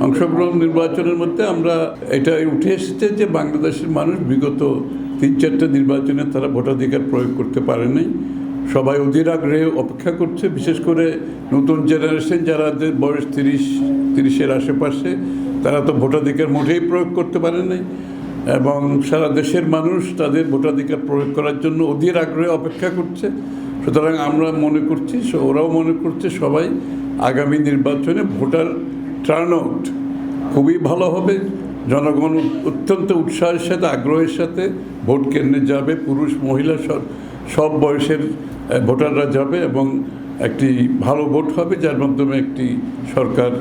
অংশগ্রহণ নির্বাচনের মধ্যে আমরা এটা উঠে এসেছে যে বাংলাদেশের মানুষ বিগত 3-4টা নির্বাচনে তারা ভোটাধিকার প্রয়োগ করতে পারে নাই। সবাই অধীর আগ্রহে অপেক্ষা করছে, বিশেষ করে নতুন জেনারেশন যারা বয়স 30-এর আশেপাশে, তারা তো ভোটাধিকার মোটেই প্রয়োগ করতে পারে নাই এবং সারা দেশের মানুষ তাদের ভোটাধিকার প্রয়োগ করার জন্য অধীর আগ্রহে অপেক্ষা করছে। সুতরাং আমরা মনে করছি, ওরাও মনে করছে, সবাই আগামী নির্বাচনে ভোটার টার্ন আউট খুবই ভালো হবে। জনগণ অত্যন্ত উৎসাহের সাথে, আগ্রহের সাথে ভোট কেন্দ্রে যাবে। পুরুষ মহিলা সব বয়সের ভোটাররা যাবে এবং একটি ভালো ভোট হবে, যার মাধ্যমে একটি সরকার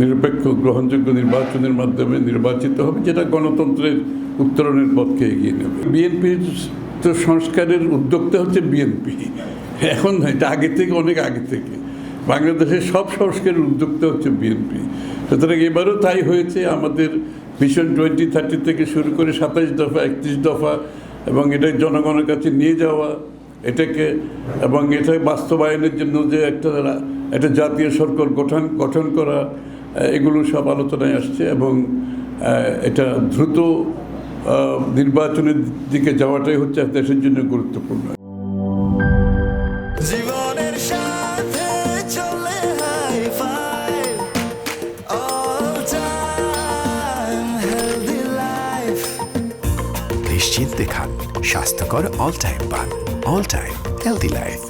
নিরপেক্ষ গ্রহণযোগ্য নির্বাচনের মাধ্যমে নির্বাচিত হবে, যেটা গণতন্ত্রের উত্তরণের পথকে এগিয়ে নেবে। বিএনপির তো সংস্কারের উদ্যোক্তা হচ্ছে বিএনপি, এখন না, এটা আগে থেকে, অনেক আগে থেকে বাংলাদেশের সব সংস্কারের উদ্যোক্তা হচ্ছে বিএনপি। সুতরাং এবারও তাই হয়েছে। আমাদের ভিশন 2030 থেকে শুরু করে 27 দফা, 31 দফা এবং এটা জনগণের কাছে নিয়ে যাওয়া, এটাকে এবং এটা বাস্তবায়নের জন্য যে একটা জাতীয় সরকার গঠন করা, এগুলো সব আলোচনায় আসছে এবং এটা দ্রুত নির্বাচনের দিকে যাওয়াটাই হচ্ছে দেশের জন্য গুরুত্বপূর্ণ। জীবনের সাথে চলে hi-fi, all time healthy life। নিশ্চিন্তে খান, স্বাস্থ্যকর অল টাইম পান। All time healthy life.